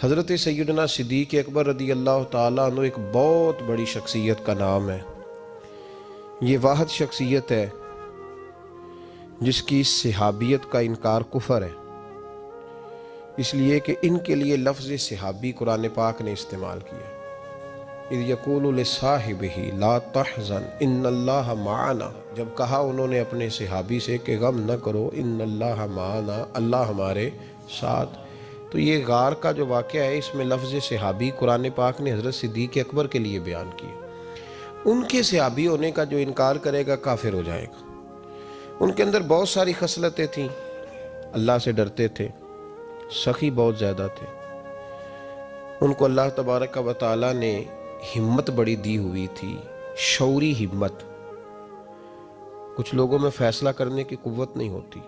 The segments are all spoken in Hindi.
हज़रत सैयदना सिद्दीक़ अकबर रदी अल्लाह ताला अन्हु एक बहुत बड़ी शख्सियत का नाम है। ये वाहिद शख्सियत है जिसकी सहाबियत का इनकार कुफर है, इसलिए कि इनके लिए लफ्ज़ सहाबी कुरान पाक ने इस्तेमाल किया। इज़ यक़ूलु लिसाहिबिही ला तहज़न इन्नल्लाह माअना, जब कहा उन्होंने अपने सहाबी से कि गम न करो, इन्नल्लाह माअना, अल्लाह हमारे साथ। तो ये गार का जो वाक़या है इसमें लफ्ज़ सहाबी कुरान पाक ने हज़रत सिद्दीक़ अकबर के लिए बयान किया। उनके सहाबी होने का जो इनकार करेगा काफिर हो जाएगा। उनके अंदर बहुत सारी खसलतें थीं, अल्लाह से डरते थे, सखी बहुत ज़्यादा थे, उनको अल्लाह तबारक व तआला ने हिम्मत बड़ी दी हुई थी, शौरी हिम्मत। कुछ लोगों में फ़ैसला करने की कुव्वत नहीं होती,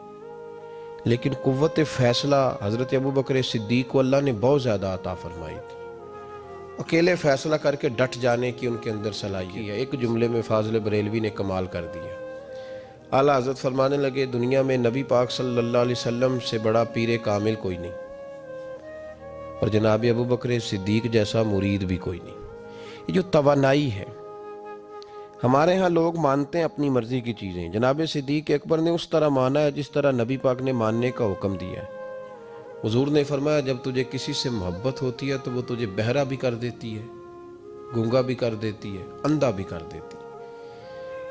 लेकिन कुव्वत फ़ैसला हज़रत अबू बकर सिद्दीक़ को अल्लाह ने बहुत ज़्यादा अता फरमाई थी। अकेले फ़ैसला करके डट जाने की उनके अंदर सलाहियत है। एक जुमले में फ़ाज़िल बरेलवी ने कमाल कर दिया। आला हज़रत फरमाने लगे, दुनिया में नबी पाक सल्लल्लाहु अलैहि वसल्लम से बड़ा पीर कामिल कोई नहीं, और जनाब अबू बकर सिद्दीक़ जैसा मुरीद भी कोई नहीं। ये जो तवानाई है, हमारे यहाँ लोग मानते हैं अपनी मर्जी की चीज़ें। जनाब सिद्दीक़ अकबर ने उस तरह माना है जिस तरह नबी पाक ने मानने का हुक्म दिया है। हुजूर ने फरमाया, जब तुझे किसी से मोहब्बत होती है तो वो तुझे बहरा भी कर देती है, गूंगा भी कर देती है, अंधा भी कर देती है।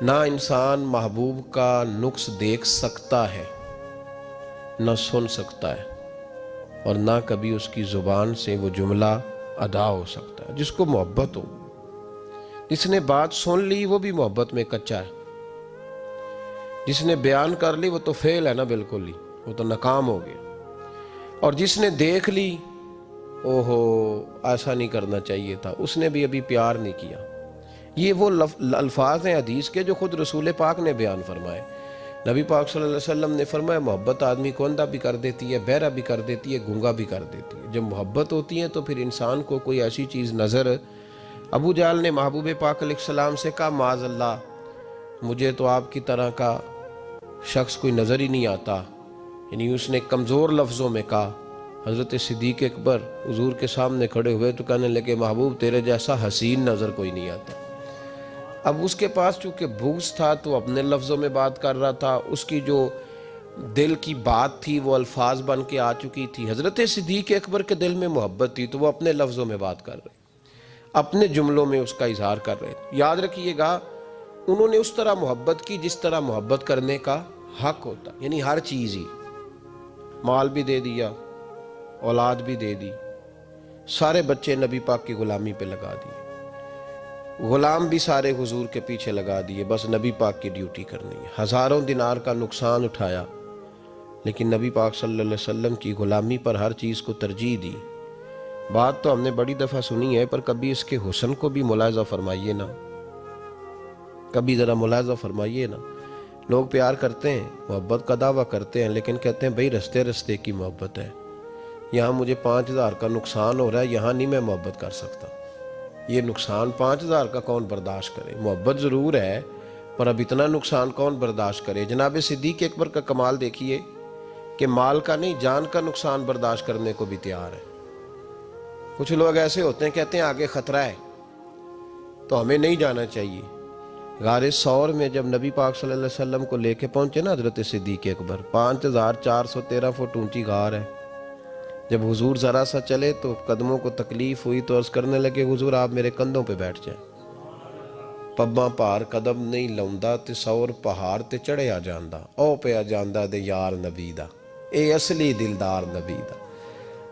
ना इंसान महबूब का नुक्स देख सकता है, ना सुन सकता है, और ना कभी उसकी ज़ुबान से वो जुमला अदा हो सकता है। जिसको मोहब्बत हो, जिसने बात सुन ली वो भी मोहब्बत में कच्चा है, जिसने बयान कर ली वो तो फेल है ना, बिल्कुल ही वो तो नाकाम हो गया। और जिसने देख ली, ओहो ऐसा नहीं करना चाहिए था, उसने भी अभी प्यार नहीं किया। ये वो अल्फाज हैं हदीस के जो खुद रसूल पाक ने बयान फरमाए। नबी पाक सल्लल्लाहु अलैहि वसल्लम ने फरमाया, मोहब्बत आदमी को अंधा भी कर देती है, बहरा भी कर देती है, गूंगा भी कर देती है। जब मोहब्बत होती है तो फिर इंसान को कोई ऐसी चीज़ नज़र, अबू जाल ने महबूब पाक अलैहिस्सलाम से कहा, माज़अल्लाह, मुझे तो आपकी तरह का शख्स कोई नज़र ही नहीं आता। यानी उसने कमज़ोर लफ्ज़ों में कहा। हज़रत सिद्दीक़ अकबर हुजूर के सामने खड़े हुए तो कहने लगे, महबूब तेरे जैसा हसीन नज़र कोई नहीं आता। अब उसके पास चूँकि बुग़्ज़ था तो अपने लफ्ज़ों में बात कर रहा था, उसकी जो दिल की बात थी वो अल्फाज बन के आ चुकी थी। हज़रत सिद्दीक़ अकबर के दिल में मोहब्बत थी तो वो अपने लफ्ज़ों में बात कर रहे, अपने जुमलों में उसका इजहार कर रहे थे। याद रखिएगा, उन्होंने उस तरह मोहब्बत की जिस तरह मोहब्बत करने का हक होता, यानी हर चीज़ ही, माल भी दे दिया, औलाद भी दे दी, सारे बच्चे नबी पाक की ग़ुलामी पे लगा दिए, ग़ुलाम भी सारे हुजूर के पीछे लगा दिए, बस नबी पाक की ड्यूटी करनी है। हज़ारों दिनार का नुकसान उठाया, लेकिन नबी पाक सल्लल्लाहु अलैहि वसल्लम की ग़ुलामी पर हर चीज़ को तरजीह दी। बात तो हमने बड़ी दफ़ा सुनी है, पर कभी इसके हुस्न को भी मुलाहिज़ा फरमाइए ना, कभी ज़रा मुलाहिज़ा फरमाइए ना। लोग प्यार करते हैं, मोहब्बत का दावा करते हैं, लेकिन कहते हैं भाई रस्ते रस्ते की मोहब्बत है, यहाँ मुझे 5000 का नुकसान हो रहा है, यहाँ नहीं मैं मोहब्बत कर सकता। ये नुकसान 5000 का कौन बर्दाश्त करे? मोहब्बत ज़रूर है, पर अब इतना नुकसान कौन बर्दाश्त करे? जनाब सिद्दीक़ अकबर का कमाल देखिए कि माल का नहीं, जान का नुकसान बर्दाश्त करने को भी तैयार है। कुछ लोग ऐसे होते हैं, कहते हैं आगे ख़तरा है तो हमें नहीं जाना चाहिए। गारे सौर में जब नबी पाक सल्लल्लाहु अलैहि वसल्लम को लेके पहुंचे ना हज़रत सिद्दीक़ अकबर, 5413 फुट ऊंची गार है। जब हुजूर ज़रा सा चले तो कदमों को तकलीफ़ हुई तो अर्ज़ करने लगे, हुजूर आप मेरे कंधों पे बैठ जाएं। पब्बा भार कदम नहीं लाउंदा ते सौर पहाड़ ते चढ़िया जांदा, ओ पिया जांदा दे यार नबी दा, ए असली दिलदार नबी दा।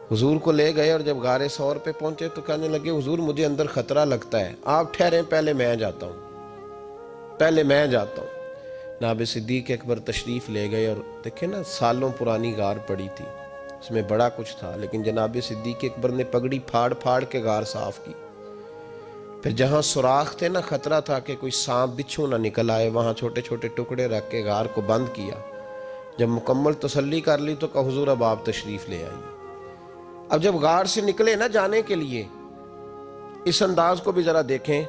हुजूर को ले गए और जब गारे सौर पे पहुंचे तो कहने लगे, हुजूर मुझे अंदर ख़तरा लगता है, आप ठहरें, पहले मैं जाता हूँ, पहले मैं जाता हूँ। जनाब सिद्दीक़ अकबर तशरीफ़ ले गए और देखे ना, सालों पुरानी गार पड़ी थी, उसमें बड़ा कुछ था, लेकिन जनाब सिद्दीक़ अकबर ने पगड़ी फाड़ फाड़ के गार साफ़ की। फिर जहाँ सुराख थे ना, ख़तरा था कि कोई सांप बिच्छू ना निकल आए, वहाँ छोटे छोटे टुकड़े रख के गार को बंद किया। जब मुकम्मल तसल्ली कर ली तो कहा, हुजूर अब आप तशरीफ़ ले आइए। अब जब गार से निकले ना जाने के लिए, इस अंदाज को भी ज़रा देखें।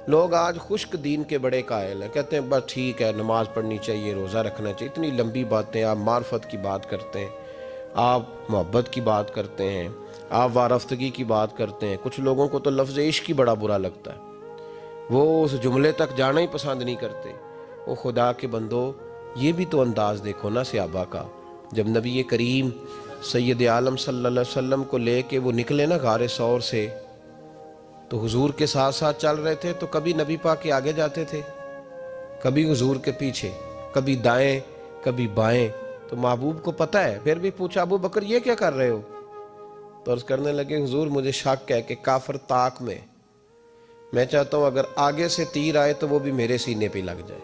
लोग आज खुश्क दीन के बड़े कायल हैं, कहते हैं बस ठीक है, नमाज पढ़नी चाहिए, रोज़ा रखना चाहिए, इतनी लंबी बातें। आप मार्फत की बात करते हैं, आप मोहब्बत की बात करते हैं, आप वारफ्तगी की बात करते हैं, कुछ लोगों को तो लफ्ज़ इश्क ही बड़ा बुरा लगता है, वो उस जुमले तक जाना ही पसंद नहीं करते। वो खुदा के बंदो, ये भी तो अंदाज़ देखो ना सहाबा का। जब नबी करीम सैयद आलम सल्लल्लाहु अलैहि वसल्लम को लेके वो निकले ना गारे सौर से, तो हुजूर के साथ साथ चल रहे थे, तो कभी नबी पाक के आगे जाते थे, कभी हुजूर के पीछे, कभी दाएं कभी बाएं। तो महबूब को पता है, फिर भी पूछा अबू बकर ये क्या कर रहे हो? तो अर्ज करने लगे हुजूर मुझे शक है कि काफिर ताक में, मैं चाहता हूँ अगर आगे से तीर आए तो वो भी मेरे सीने पे लग जाए।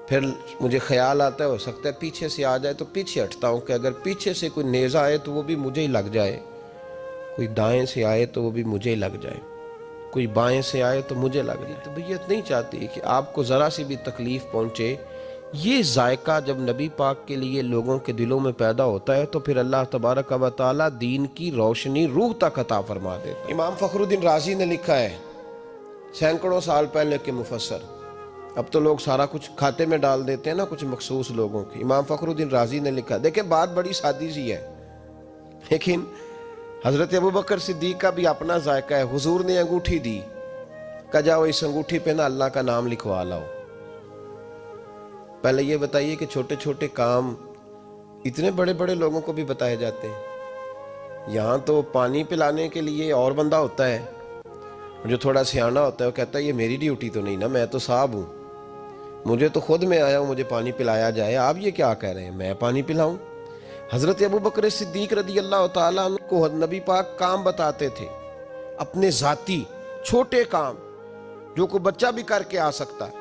फिर मुझे ख्याल आता है हो सकता है पीछे से आ जाए, तो पीछे हटता हूँ कि अगर पीछे से कोई नेज़ा आए तो वो भी मुझे ही लग जाए, कोई दाएं से आए तो वो भी मुझे ही लग जाए, कोई बाएं से आए तो मुझे लग जाए। तबीयत नहीं चाहती कि आपको ज़रा सी भी तकलीफ़ पहुँचे। ये जायका जब नबी पाक के लिए लोगों के दिलों में पैदा होता है तो फिर अल्लाह तबारक व तआला दीन की रोशनी रूह तक अता फरमा देता है। इमाम फ़खरुद्दीन राज़ी ने लिखा है, सैकड़ों साल पहले के मुफस्सर, अब तो लोग सारा कुछ खाते में डाल देते हैं ना कुछ मखसूस लोगों की। इमाम फ़खरुद्दीन राज़ी ने लिखा, देखें बात बड़ी सादी सी है, लेकिन हज़रत अबू बकर सिद्दीक़ का भी अपना जायका है। हुजूर ने अंगूठी दी, कहा जाओ इस अंगूठी पे ना अल्लाह का नाम लिखवा लाओ। पहले ये बताइए कि छोटे छोटे काम इतने बड़े बड़े लोगों को भी बताए जाते हैं। यहाँ तो पानी पिलाने के लिए और बंदा होता है, जो थोड़ा सियाना होता है वो कहता है ये मेरी ड्यूटी तो नहीं ना, मैं तो साहब हूँ, मुझे तो खुद में आया हूँ मुझे पानी पिलाया जाए, आप ये क्या कह रहे हैं मैं पानी पिलाऊँ? हज़रत अबू बकर सिद्दीक़ रदी अल्लाह ताला अन्हु को नबी पाक काम बताते थे, अपने ज़ाती छोटे काम जो कोई बच्चा भी करके आ सकता है,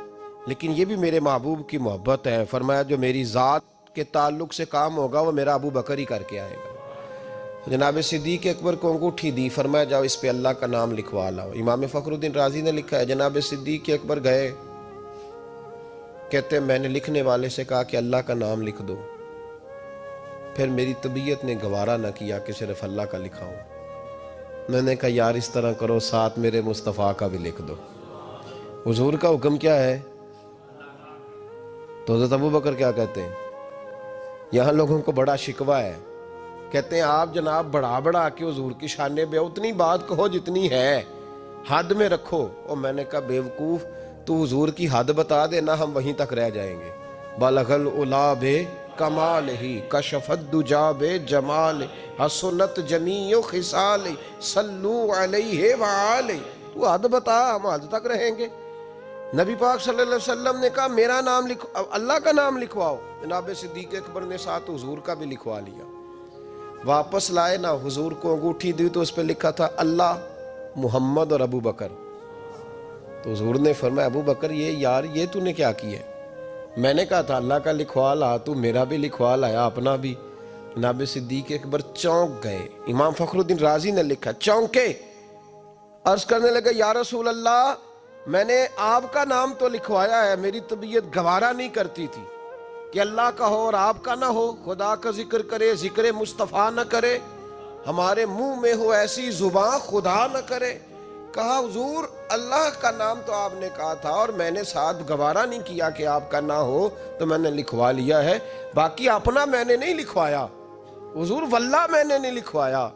लेकिन ये भी मेरे महबूब की मोहब्बत है। फरमाया जो मेरी ज़ात के ताल्लुक से काम होगा वो मेरा अबू बकर ही करके आएगा। जनाब सिद्दीक़ अकबर को अंगूठी दी, फरमाया जाओ इस पे अल्लाह का नाम लिखवा लाओ। इमाम फ़खरुद्दीन राज़ी ने लिखा है, जनाब सिद्दीक़ अकबर गए, कहते मैंने लिखने वाले से कहा कि अल्लाह का नाम लिख दो, फिर मेरी तबीयत ने गवारा न किया कि सिर्फ अल्लाह का लिखाऊं। मैंने कहा यार इस तरह करो साथ मेरे मुस्तफ़ा का भी लिख दो। हुजूर का हुक्म क्या है? तो हज़रत अबू बकर क्या कहते हैं? यहाँ लोगों को बड़ा शिकवा है, कहते हैं आप जनाब बढ़ा बढ़ा के हुजूर की शाने पे उतनी बात कहो जितनी है, हद में रखो। और मैंने कहा बेवकूफ़, तू हुजूर की हद बता देना, हम वहीं तक रह जाएंगे। बलगल उला बे कमाल ही कशफत दुजा बे जमाल हसनत जमीओ खिसाल सल्लू अलैहि व आले। तू हद बता, हम हद तक रहेंगे। नबी पाक सल्लल्लाहु अलैहि वसल्लम ने कहा मेरा नाम लिखो, अल्लाह का नाम लिखवाओ। जनाब सिद्दीक़ अकबर ने साथ हुजूर का भी लिखवा लिया। वापस लाए ना, हुजूर को अंगूठी दी तो उस पर लिखा था अल्लाह मोहम्मद और अबू बकर। तो हुजूर ने फरमाया अबू बकर ये यार ये तूने क्या किया? मैंने कहा था अल्लाह का लिखवा ला, तू मेरा भी लिखवा लाया अपना भी। जनाब सिद्दीक़ अकबर चौंक गए। इमाम फ़खरुद्दीन राज़ी ने लिखा चौंके, अर्ज करने लगे या रसूल अल्लाह, मैंने आपका नाम तो लिखवाया है, मेरी तबीयत गवारा नहीं करती थी कि अल्लाह का हो और आपका ना हो, खुदा का जिक्र करे जिक्र मुस्तफ़ा न करे, हमारे मुंह में हो ऐसी जुबान खुदा न करे। कहा हुजूर अल्लाह का नाम तो आपने कहा था और मैंने साथ गवारा नहीं किया कि आपका ना हो, तो मैंने लिखवा लिया है, बाकी अपना मैंने नहीं लिखवाया हुजूर, वल्लाह मैंने नहीं लिखवाया।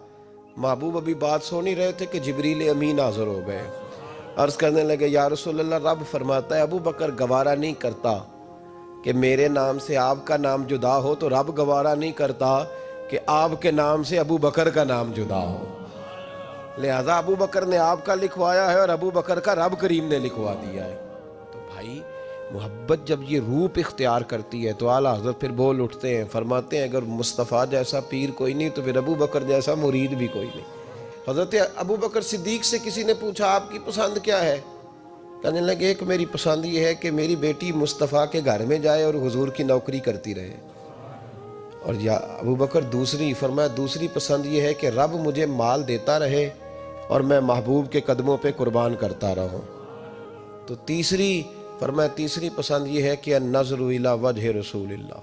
महबूब अभी बात सुन ही रहे थे कि जिब्रील अमीन हाज़िर हो गए। अर्ज़ करने लगे या रसूल अल्लाह, रब फरमाता है अबू बकर गवारा नहीं करता कि मेरे नाम से आपका नाम जुदा हो, तो रब गवारा नहीं करता कि आपके नाम से अबू बकर का नाम जुदा हो। लिहाजा अबू बकर ने आपका लिखवाया है और अबू बकर का रब करीम ने लिखवा दिया है। तो भाई मोहब्बत जब ये रूप इख्तियार करती है तो आला हज़रत फिर बोल उठते हैं, फरमाते हैं अगर मुस्तफ़ा जैसा पीर कोई नहीं तो फिर अबू बकर जैसा मुरीद भी कोई नहीं। हज़रत अबू बकर सिद्दीक़ से किसी ने पूछा आपकी पसंद क्या है? कहने लगे एक मेरी पसंद ये है कि मेरी बेटी मुस्तफ़ा के घर में जाए और हुजूर की नौकरी करती रहे। और या अबू बकर दूसरी, फरमाया दूसरी पसंद ये है कि रब मुझे माल देता रहे और मैं महबूब के कदमों पे कुर्बान करता रहूं। तो तीसरी, फरमाया तीसरी पसंद ये है कि नज़रु इला वजह रसूलिल्लाह,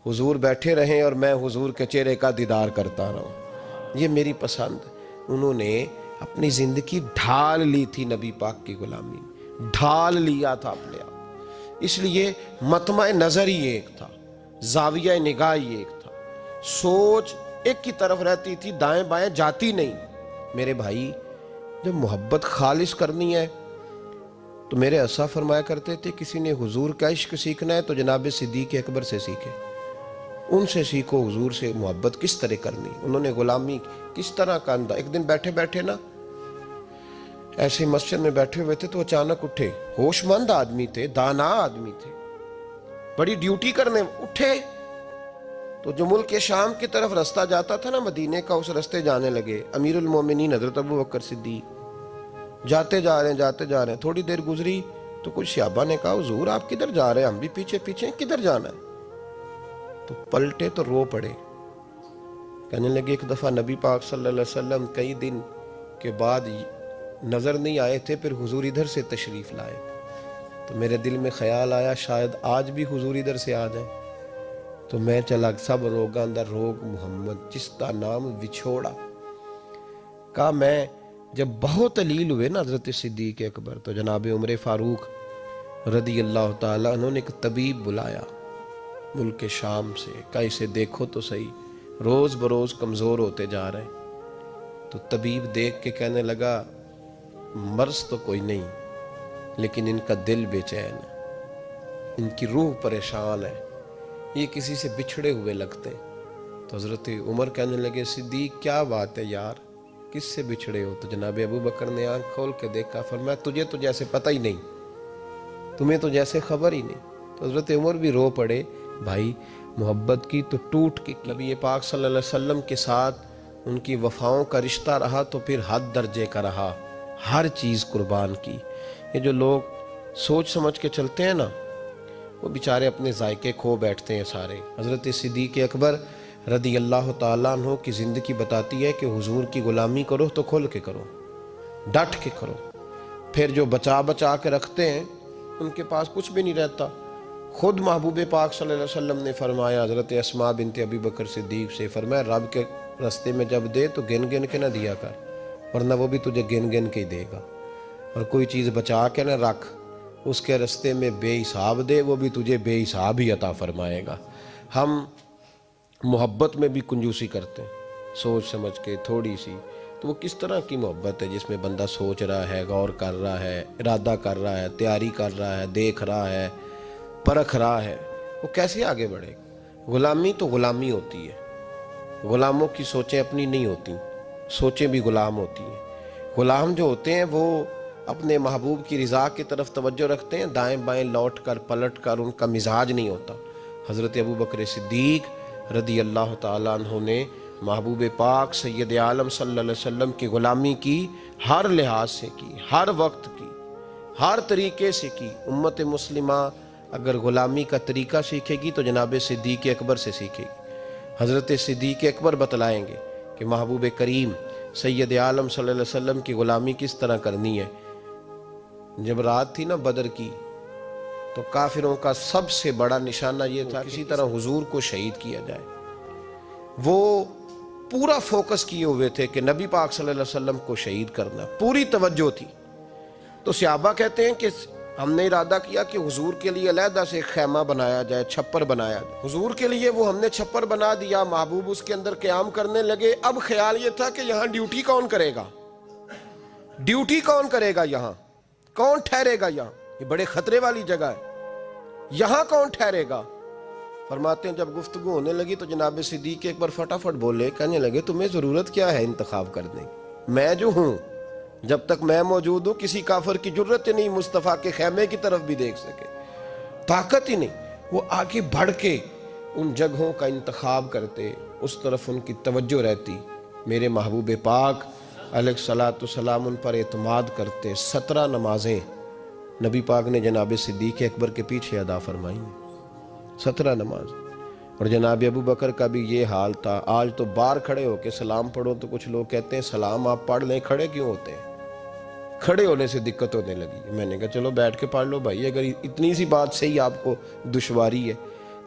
हुजूर बैठे रहें और मैं हुजूर के चेहरे का दीदार करता रहूं, ये मेरी पसंद। उन्होंने अपनी ज़िंदगी ढाल ली थी नबी पाक की गुलामी, ढाल लिया था अपने आप। इसलिए मतमा नज़र ही एक था, जाविया निगाह ही एक था, सोच एक की तरफ रहती थी, दाएं बाएं जाती नहीं। मेरे भाई, जब मोहब्बत खालिस करनी है तो मेरे असा फरमाया करते थे, किसी ने हुजूर का इश्क सीखना है तो जनाब सिद्दीक अकबर से सीखे, उनसे सीखो हुजूर से मोहब्बत किस तरह करनी, उन्होंने गुलामी किस तरह का अंदा। एक दिन बैठे बैठे ना ऐसे मस्जिद में बैठे हुए थे तो अचानक उठे, होशमंद आदमी थे, दाना आदमी थे, बड़ी ड्यूटी करने उठे। तो जो मुल्क के शाम की तरफ रास्ता जाता था ना मदीने का, उस रास्ते जाने लगे। अमीरुल मोमिनीन हजरत अबू बकर सिद्दीक जाते जा रहे हैं। थोड़ी देर गुजरी तो कुछ सहाबा ने कहा, हुजूर आप किधर जा रहे हैं, हम भी पीछे पीछे, किधर जाना है? तो पलटे तो रो पड़े, कहने लगे एक दफा नबी पाक सल्लल्लाहु अलैहि वसल्लम कई दिन के बाद नजर नहीं आए थे, फिर हुजूर इधर से तशरीफ लाए, तो मेरे दिल में ख्याल आया शायद आज भी हुजूर इधर से आ जाए। तो मैं चला, सब रोगा अंदर रोग मोहम्मद जिसका नाम विछोड़ा। कहा मैं जब बहुत अलील हुए ना हजरत सिद्दीक अकबर, तो जनाब उमर फारूक रदी अल्लाह ताला उन्होंने एक तबीब बुलाया मुल्क के शाम से, कहा इसे देखो तो सही, रोज बरोज कमजोर होते जा रहे हैं। तो तबीब देख के कहने लगा, मर्ज तो कोई नहीं, लेकिन इनका दिल बेचैन है, इनकी रूह परेशान है, ये किसी से बिछड़े हुए लगते हैं। तो हजरत उमर कहने लगे, सिद्दीक क्या बात है यार, किससे बिछड़े हो? तो जनाब अबू बकर ने आंख खोल के देखा, फरमाया तुझे तो जैसे पता ही नहीं, तुम्हें तो जैसे खबर ही नहीं। तो हजरत उमर भी रो पड़े, भाई मोहब्बत की तो टूट के नबी पाक सल्लल्लाहु अलैहि वसल्लम के साथ उनकी वफाओं का रिश्ता रहा तो फिर हद दर्जे का रहा, हर चीज़ कुर्बान की। ये जो लोग सोच समझ के चलते हैं ना, वो बेचारे अपने जायके खो बैठते हैं सारे। हज़रत सिद्दीक़ अकबर रदी अल्लाह ताला अन्हु की ज़िंदगी बताती है कि हुजूर की ग़ुलामी करो तो खुल के करो, डट के करो। फिर जो बचा बचा के रखते हैं उनके पास कुछ भी नहीं रहता। खुद महबूब पाक सल्लल्लाहु अलैहि वसल्लम ने फरमाया हज़रत अस्मा बिनत अबी बकर सिद्दीक़ से, फरमाया रब के रास्ते में जब दे तो गिन गिन के ना दिया कर, वरना वो भी तुझे गिन गिन के ही देगा। और कोई चीज़ बचा के ना रख, उसके रास्ते में बेहिसाब दे, वो भी तुझे बेहिसाब ही अता फरमाएगा। हम मोहब्बत में भी कंजूसी करते हैं, सोच समझ के थोड़ी सी, तो वो किस तरह की मोहब्बत है जिसमें बंदा सोच रहा है, गौर कर रहा है, इरादा कर रहा है, तैयारी कर रहा है, देख रहा है, परख रहा है, वो कैसे आगे बढ़ेगा? ग़ुलामी तो ग़ुलामी होती है, ग़ुलामों की सोचें अपनी नहीं होती, सोचें भी ग़ुलाम होती हैं। ग़ुलाम जो होते हैं वो अपने महबूब की रज़ा की तरफ तवज्जो रखते हैं, दाएं बाएं लौट कर पलट कर उनका मिजाज नहीं होता। हज़रत अबू बकर सिद्दीक़ रदी अल्लाह ताला अन्हु ने महबूब पाक सैयद आलम सल्लल्लाहु अलैहि वसल्लम की ग़ुलामी की, हर लिहाज से की, हर वक्त की, हर तरीके से की। उम्मत मुस्लिमा अगर ग़ुलामी का तरीका सीखेगी तो जनाब सिद्दीक़ अकबर से सीखेगी। हज़रत सिद्दीक़ अकबर बतलाएंगे कि महबूब करीम सैयद आलम सल्लल्लाहु अलैहि वसल्लम की ग़ुलामी किस तरह करनी है। जब रात थी ना बदर की, तो काफिरों का सबसे बड़ा निशाना ये था किसी तरह हुजूर को शहीद किया जाए। वो पूरा फोकस किए हुए थे कि नबी पाक सल्लल्लाहु अलैहि वसल्लम को शहीद करना, पूरी तवज्जो थी। तो सहाबा कहते हैं कि हमने इरादा किया कि हुजूर के लिए अलहदा से खैमा बनाया जाए, छप्पर बनाया जाए। हुजूर के लिए वो हमने छप्पर बना दिया, महबूब उसके अंदर क़याम करने लगे। अब ख्याल ये था कि यहाँ ड्यूटी कौन करेगा, ड्यूटी कौन करेगा, यहाँ कौन ठहरेगा, यहाँ ये बड़े खतरे वाली जगह है, यहाँ कौन ठहरेगा। फरमाते हैं जब गुफ्तगू होने लगी तो जनाब सिद्दीक़ अकबर फटाफट बोले, कहने लगे तुम्हें ज़रूरत क्या है इंतखाब करने की, मैं जो हूँ, जब तक मैं मौजूद हूँ किसी काफिर की जुर्रत ही नहीं मुस्तफ़ा के खैमे की तरफ भी देख सके, ताकत ही नहीं। वो आगे बढ़ के उन जगहों का इंतखाब करते, उस तरफ उनकी तवज्जो रहती। मेरे महबूब पाक अलैहिस्सलातु सलाम उन पर एतमाद करते। 17 नमाजें नबी पाक ने जनाब सिद्दीक़ अकबर के पीछे अदा फरमाई, 17 नमाज। और जनाब अबू बकर का भी ये हाल था। आज तो बाहर खड़े होकर सलाम पढ़ो तो कुछ लोग कहते हैं सलाम आप पढ़ लें, खड़े क्यों होते हैं? खड़े होने से दिक्कत होने लगी। मैंने कहा चलो बैठ के पढ़ लो भाई, अगर इतनी सी बात से ही आपको दुश्वारी है।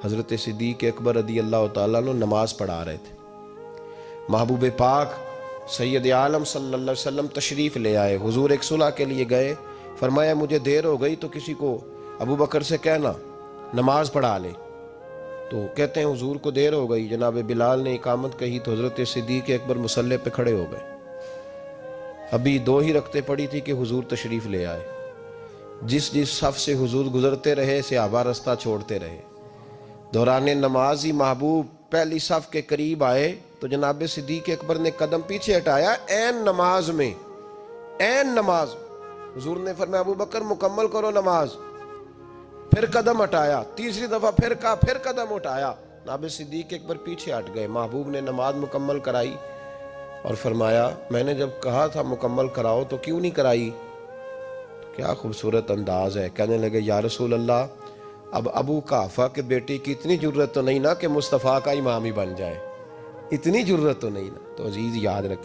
हज़रत सिद्दीक़ अकबर रदी अल्लाह ताला अन्हु नमाज पढ़ा रहे थे। महबूब पाक सैयद आलम सल्लल्लाहु अलैहि वसल्लम तशरीफ़ ले आए। हुजूर एक सुलह के लिए गए, फरमाया मुझे देर हो गई तो किसी को अबू बकर से कहना नमाज पढ़ा ले। तो कहते हैं हुजूर को देर हो गई, जनाब बिलाल ने इकामत कही तो हज़रत सिद्दीक़ अकबर मुसल्ले पे खड़े हो गए। अभी 2 ही रखते पड़ी थी कि हुजूर तशरीफ़ ले आए। जिस जिस सफ़ से हुजूर गुजरते रहे सहाबा रास्ता छोड़ते रहे। दौरान नमाज ही महबूब पहली सफ़ के करीब आए तो जनाब सिद्दीक़ अकबर ने कदम पीछे हटाया। ऐन नमाज में, ऐन नमाज, हुजूर ने फरमाया अबू बकर मुकम्मल करो नमाज। फिर कदम हटाया, तीसरी दफ़ा फिर कहा, फिर कदम उठाया। जनाब सिद्दीक़ अकबर पीछे हट गए। महबूब ने नमाज मुकम्मल कराई और फरमाया मैंने जब कहा था मुकम्मल कराओ तो क्यों नहीं कराई? तो क्या खूबसूरत अंदाज है। कहने लगे या रसूल अल्लाह, अब अबू काफ़ा के बेटे की इतनी ज़रूरत तो नहीं ना कि मुस्तफ़ा का इमाम ही बन जाए, इतनी ज़रूरत तो नहीं ना। तो अजीज़ याद रखें।